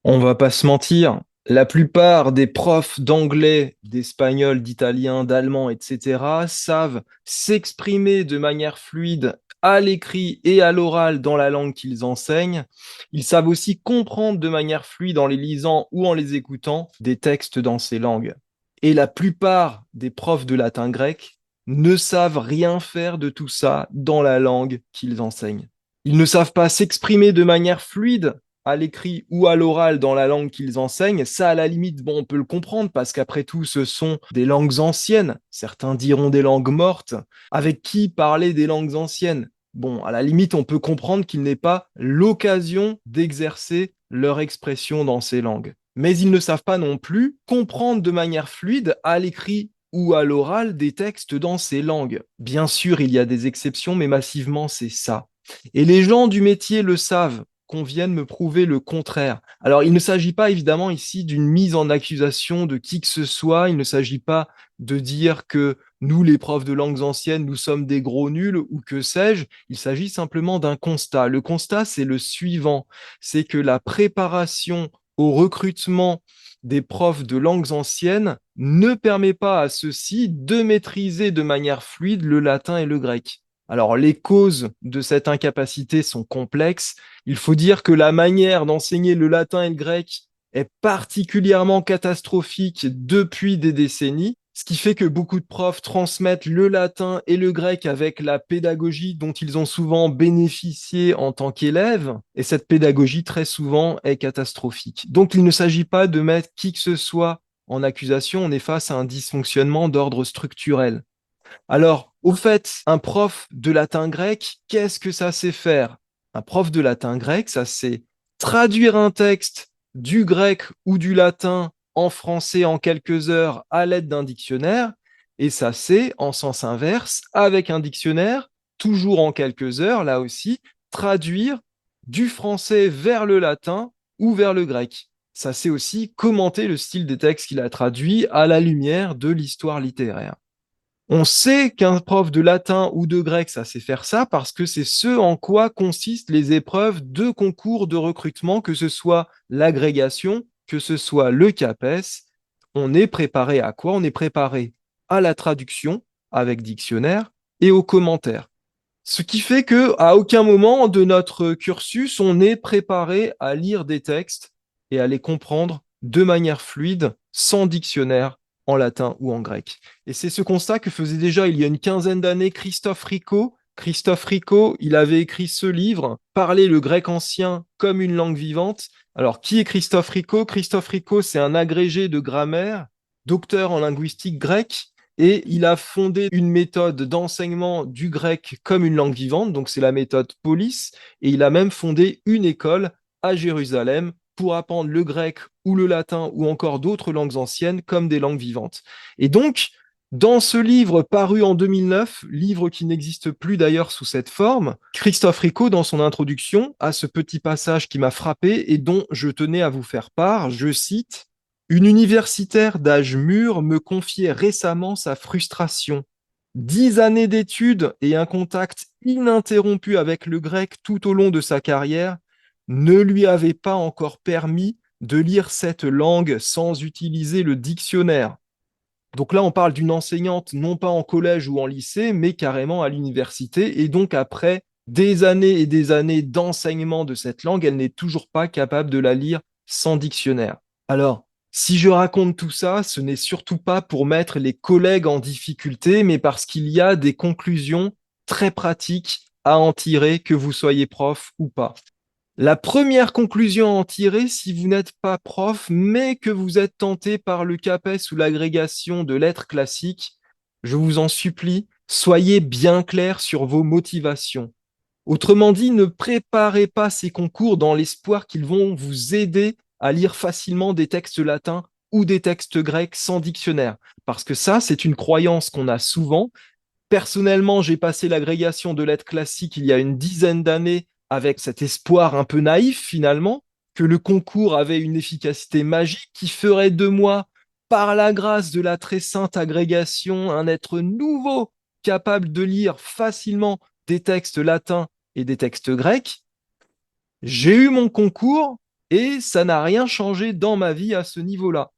On va pas se mentir, la plupart des profs d'anglais, d'espagnol, d'italien, d'allemand, etc. savent s'exprimer de manière fluide à l'écrit et à l'oral dans la langue qu'ils enseignent. Ils savent aussi comprendre de manière fluide en les lisant ou en les écoutant des textes dans ces langues. Et la plupart des profs de latin grec ne savent rien faire de tout ça dans la langue qu'ils enseignent. Ils ne savent pas s'exprimer de manière fluide à l'écrit ou à l'oral dans la langue qu'ils enseignent. Ça, à la limite, bon, on peut le comprendre parce qu'après tout, ce sont des langues anciennes. Certains diront des langues mortes. Avec qui parler des langues anciennes? Bon, à la limite, on peut comprendre qu'ils n'aient pas l'occasion d'exercer leur expression dans ces langues. Mais ils ne savent pas non plus comprendre de manière fluide à l'écrit ou à l'oral des textes dans ces langues. Bien sûr, il y a des exceptions, mais massivement, c'est ça. Et les gens du métier le savent, qu'on vienne me prouver le contraire. Alors, il ne s'agit pas évidemment ici d'une mise en accusation de qui que ce soit, il ne s'agit pas de dire que nous, les profs de langues anciennes, nous sommes des gros nuls ou que sais-je, il s'agit simplement d'un constat. Le constat, c'est le suivant, c'est que la préparation au recrutement des profs de langues anciennes ne permet pas à ceux-ci de maîtriser de manière fluide le latin et le grec. Alors, les causes de cette incapacité sont complexes. Il faut dire que la manière d'enseigner le latin et le grec est particulièrement catastrophique depuis des décennies, ce qui fait que beaucoup de profs transmettent le latin et le grec avec la pédagogie dont ils ont souvent bénéficié en tant qu'élèves, et cette pédagogie très souvent est catastrophique. Donc il ne s'agit pas de mettre qui que ce soit en accusation, on est face à un dysfonctionnement d'ordre structurel. Alors, au fait, un prof de latin grec, qu'est-ce que ça sait faire? Un prof de latin grec, ça sait traduire un texte du grec ou du latin en français en quelques heures à l'aide d'un dictionnaire, et ça sait, en sens inverse, avec un dictionnaire, toujours en quelques heures, là aussi, traduire du français vers le latin ou vers le grec. Ça sait aussi commenter le style des textes qu'il a traduits à la lumière de l'histoire littéraire. On sait qu'un prof de latin ou de grec, ça sait faire ça parce que c'est ce en quoi consistent les épreuves de concours de recrutement, que ce soit l'agrégation, que ce soit le CAPES. On est préparé à quoi? On est préparé à la traduction avec dictionnaire et aux commentaires. Ce qui fait que à aucun moment de notre cursus, on est préparé à lire des textes et à les comprendre de manière fluide, sans dictionnaire, en latin ou en grec. Et c'est ce constat que faisait déjà il y a une quinzaine d'années Christophe Rico. Christophe Rico, il avait écrit ce livre, Parler le grec ancien comme une langue vivante. Alors, qui est Christophe Rico? Christophe Rico, c'est un agrégé de grammaire, docteur en linguistique grecque, et il a fondé une méthode d'enseignement du grec comme une langue vivante, donc c'est la méthode Polis, et il a même fondé une école à Jérusalem pour apprendre le grec ou le latin ou encore d'autres langues anciennes comme des langues vivantes. Et donc, dans ce livre paru en 2009, livre qui n'existe plus d'ailleurs sous cette forme, Christophe Rico, dans son introduction, a ce petit passage qui m'a frappé et dont je tenais à vous faire part. Je cite: Une universitaire d'âge mûr me confiait récemment sa frustration. 10 années d'études et un contact ininterrompu avec le grec tout au long de sa carrière ne lui avaient pas encore permis de lire cette langue sans utiliser le dictionnaire. Donc là, on parle d'une enseignante non pas en collège ou en lycée, mais carrément à l'université. Et donc après des années et des années d'enseignement de cette langue, elle n'est toujours pas capable de la lire sans dictionnaire. Alors, si je raconte tout ça, ce n'est surtout pas pour mettre les collègues en difficulté, mais parce qu'il y a des conclusions très pratiques à en tirer, que vous soyez prof ou pas. La première conclusion à en tirer, si vous n'êtes pas prof, mais que vous êtes tenté par le CAPES ou l'agrégation de lettres classiques, je vous en supplie, soyez bien clair sur vos motivations. Autrement dit, ne préparez pas ces concours dans l'espoir qu'ils vont vous aider à lire facilement des textes latins ou des textes grecs sans dictionnaire. Parce que ça, c'est une croyance qu'on a souvent. Personnellement, j'ai passé l'agrégation de lettres classiques il y a une dizaine d'années avec cet espoir un peu naïf finalement que le concours avait une efficacité magique qui ferait de moi, par la grâce de la très sainte agrégation, un être nouveau capable de lire facilement des textes latins et des textes grecs. J'ai eu mon concours, et ça n'a rien changé dans ma vie à ce niveau-là.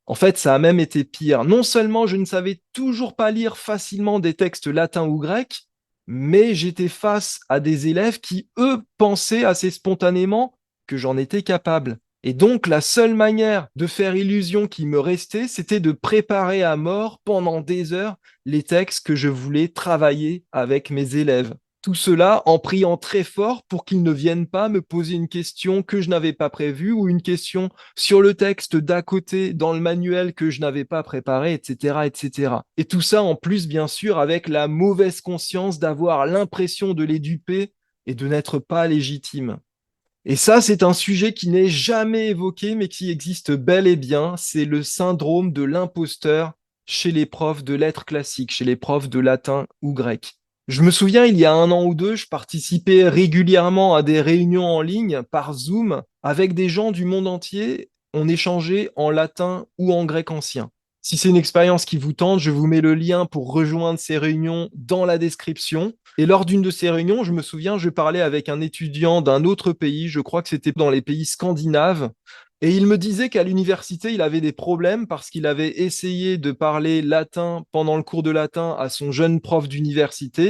En fait, ça a même été pire. Non seulement je ne savais toujours pas lire facilement des textes latins ou grecs, mais j'étais face à des élèves qui, eux, pensaient assez spontanément que j'en étais capable. Et donc, la seule manière de faire illusion qui me restait, c'était de préparer à mort pendant des heures les textes que je voulais travailler avec mes élèves. Tout cela en priant très fort pour qu'ils ne viennent pas me poser une question que je n'avais pas prévue ou une question sur le texte d'à côté dans le manuel que je n'avais pas préparé, etc., etc. Et tout ça en plus, bien sûr, avec la mauvaise conscience d'avoir l'impression de les duper et de n'être pas légitime. Et ça, c'est un sujet qui n'est jamais évoqué, mais qui existe bel et bien. C'est le syndrome de l'imposteur chez les profs de lettres classiques, chez les profs de latin ou grec. Je me souviens, il y a 1 an ou 2, je participais régulièrement à des réunions en ligne par Zoom avec des gens du monde entier. On échangeait en latin ou en grec ancien. Si c'est une expérience qui vous tente, je vous mets le lien pour rejoindre ces réunions dans la description. Et lors d'une de ces réunions, je me souviens, je parlais avec un étudiant d'un autre pays, je crois que c'était dans les pays scandinaves, et il me disait qu'à l'université, il avait des problèmes parce qu'il avait essayé de parler latin pendant le cours de latin à son jeune prof d'université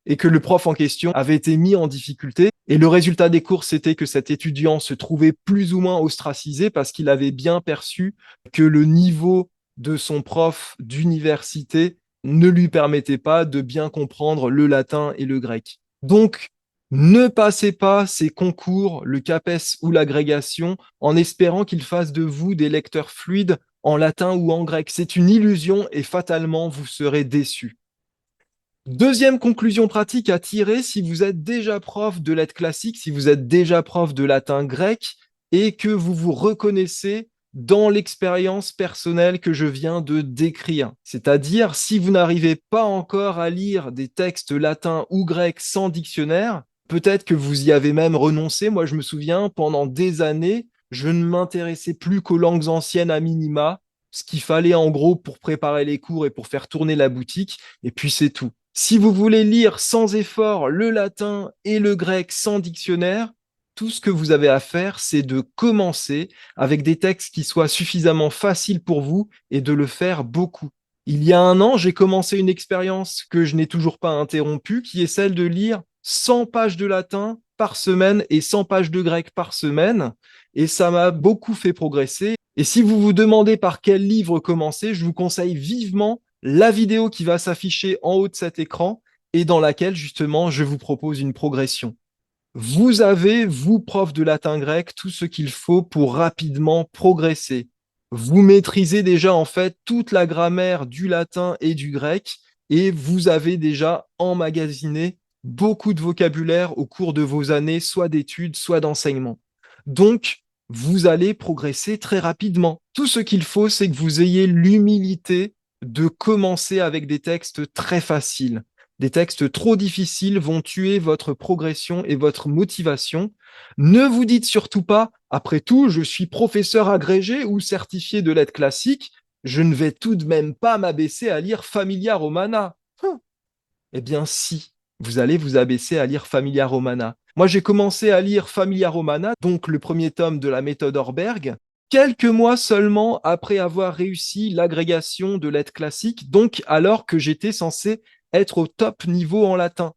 et que le prof en question avait été mis en difficulté. Et le résultat des cours, c'était que cet étudiant se trouvait plus ou moins ostracisé parce qu'il avait bien perçu que le niveau de son prof d'université ne lui permettait pas de bien comprendre le latin et le grec. Donc, ne passez pas ces concours, le CAPES ou l'agrégation, en espérant qu'ils fassent de vous des lecteurs fluides en latin ou en grec. C'est une illusion et fatalement, vous serez déçus. Deuxième conclusion pratique à tirer, si vous êtes déjà prof de lettres classiques, si vous êtes déjà prof de latin grec et que vous vous reconnaissez dans l'expérience personnelle que je viens de décrire. C'est-à-dire, si vous n'arrivez pas encore à lire des textes latins ou grecs sans dictionnaire, peut-être que vous y avez même renoncé. Moi, je me souviens, pendant des années, je ne m'intéressais plus qu'aux langues anciennes à minima, ce qu'il fallait en gros pour préparer les cours et pour faire tourner la boutique, et puis c'est tout. Si vous voulez lire sans effort le latin et le grec sans dictionnaire, tout ce que vous avez à faire, c'est de commencer avec des textes qui soient suffisamment faciles pour vous et de le faire beaucoup. Il y a 1 an, j'ai commencé une expérience que je n'ai toujours pas interrompue, qui est celle de lire 100 pages de latin par semaine et 100 pages de grec par semaine. Et ça m'a beaucoup fait progresser. Et si vous vous demandez par quel livre commencer, je vous conseille vivement la vidéo qui va s'afficher en haut de cet écran et dans laquelle justement je vous propose une progression. Vous avez, vous, prof de latin grec, tout ce qu'il faut pour rapidement progresser. Vous maîtrisez déjà en fait toute la grammaire du latin et du grec et vous avez déjà emmagasiné beaucoup de vocabulaire au cours de vos années, soit d'études, soit d'enseignement. Donc, vous allez progresser très rapidement. Tout ce qu'il faut, c'est que vous ayez l'humilité de commencer avec des textes très faciles. Des textes trop difficiles vont tuer votre progression et votre motivation. Ne vous dites surtout pas, après tout, je suis professeur agrégé ou certifié de lettres classiques, je ne vais tout de même pas m'abaisser à lire Familia Romana. Eh bien, si, vous allez vous abaisser à lire Familia Romana. Moi, j'ai commencé à lire Familia Romana, donc le premier tome de la méthode Orberg, quelques mois seulement après avoir réussi l'agrégation de lettres classiques, donc alors que j'étais censé être au top niveau en latin.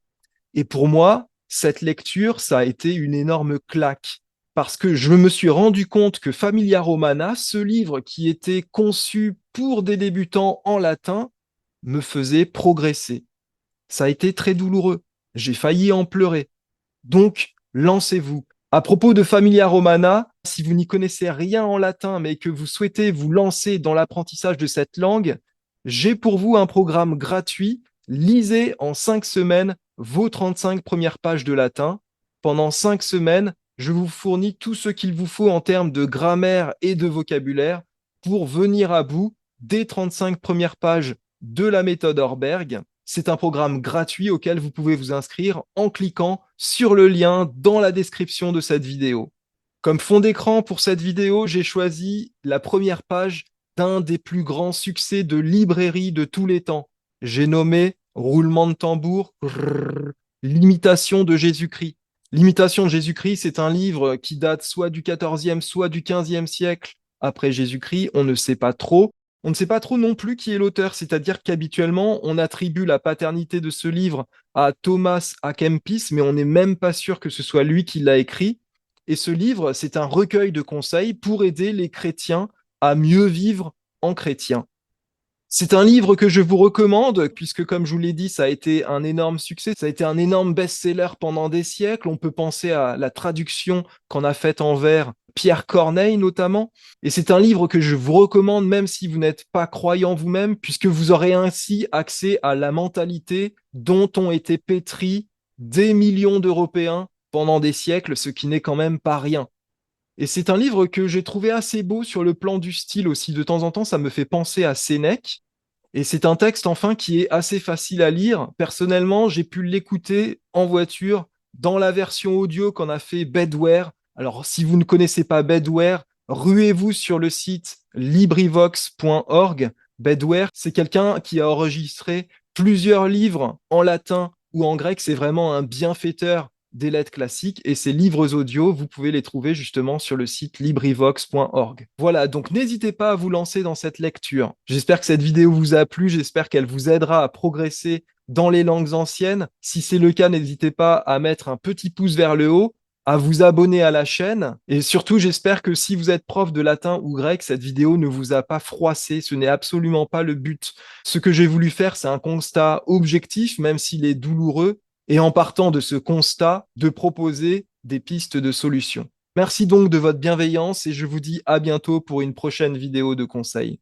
Et pour moi, cette lecture, ça a été une énorme claque, parce que je me suis rendu compte que Familia Romana, ce livre qui était conçu pour des débutants en latin, me faisait progresser. Ça a été très douloureux. J'ai failli en pleurer. Donc, lancez-vous. À propos de Familia Romana, si vous n'y connaissez rien en latin, mais que vous souhaitez vous lancer dans l'apprentissage de cette langue, j'ai pour vous un programme gratuit. Lisez en 5 semaines vos 35 premières pages de latin. Pendant 5 semaines, je vous fournis tout ce qu'il vous faut en termes de grammaire et de vocabulaire pour venir à bout des 35 premières pages de la méthode Orberg. C'est un programme gratuit auquel vous pouvez vous inscrire en cliquant sur le lien dans la description de cette vidéo. Comme fond d'écran pour cette vidéo, j'ai choisi la première page d'un des plus grands succès de librairie de tous les temps. J'ai nommé roulement de tambour, l'imitation de Jésus-Christ. L'Imitation de Jésus-Christ, c'est un livre qui date soit du XIVe, soit du XVe siècle après Jésus-Christ. On ne sait pas trop. On ne sait pas trop non plus qui est l'auteur, c'est-à-dire qu'habituellement, on attribue la paternité de ce livre à Thomas à Kempis, mais on n'est même pas sûr que ce soit lui qui l'a écrit. Et ce livre, c'est un recueil de conseils pour aider les chrétiens à mieux vivre en chrétien. C'est un livre que je vous recommande, puisque comme je vous l'ai dit, ça a été un énorme succès, ça a été un énorme best-seller pendant des siècles. On peut penser à la traduction qu'en a faite en vers Pierre Corneille notamment. Et c'est un livre que je vous recommande même si vous n'êtes pas croyant vous-même, puisque vous aurez ainsi accès à la mentalité dont ont été pétris des millions d'Européens pendant des siècles, ce qui n'est quand même pas rien. Et c'est un livre que j'ai trouvé assez beau sur le plan du style aussi. De temps en temps, ça me fait penser à Sénèque. Et c'est un texte enfin qui est assez facile à lire. Personnellement, j'ai pu l'écouter en voiture dans la version audio qu'en a fait Bedware. Alors, si vous ne connaissez pas Bedware, ruez-vous sur le site librivox.org. Bedware, c'est quelqu'un qui a enregistré plusieurs livres en latin ou en grec. C'est vraiment un bienfaiteur des lettres classiques et ces livres audio, vous pouvez les trouver justement sur le site librivox.org. Voilà, donc n'hésitez pas à vous lancer dans cette lecture. J'espère que cette vidéo vous a plu, j'espère qu'elle vous aidera à progresser dans les langues anciennes. Si c'est le cas, n'hésitez pas à mettre un petit pouce vers le haut, à vous abonner à la chaîne et surtout, j'espère que si vous êtes prof de latin ou grec, cette vidéo ne vous a pas froissé, ce n'est absolument pas le but. Ce que j'ai voulu faire, c'est un constat objectif, même s'il est douloureux, et en partant de ce constat, de proposer des pistes de solutions. Merci donc de votre bienveillance et je vous dis à bientôt pour une prochaine vidéo de conseils.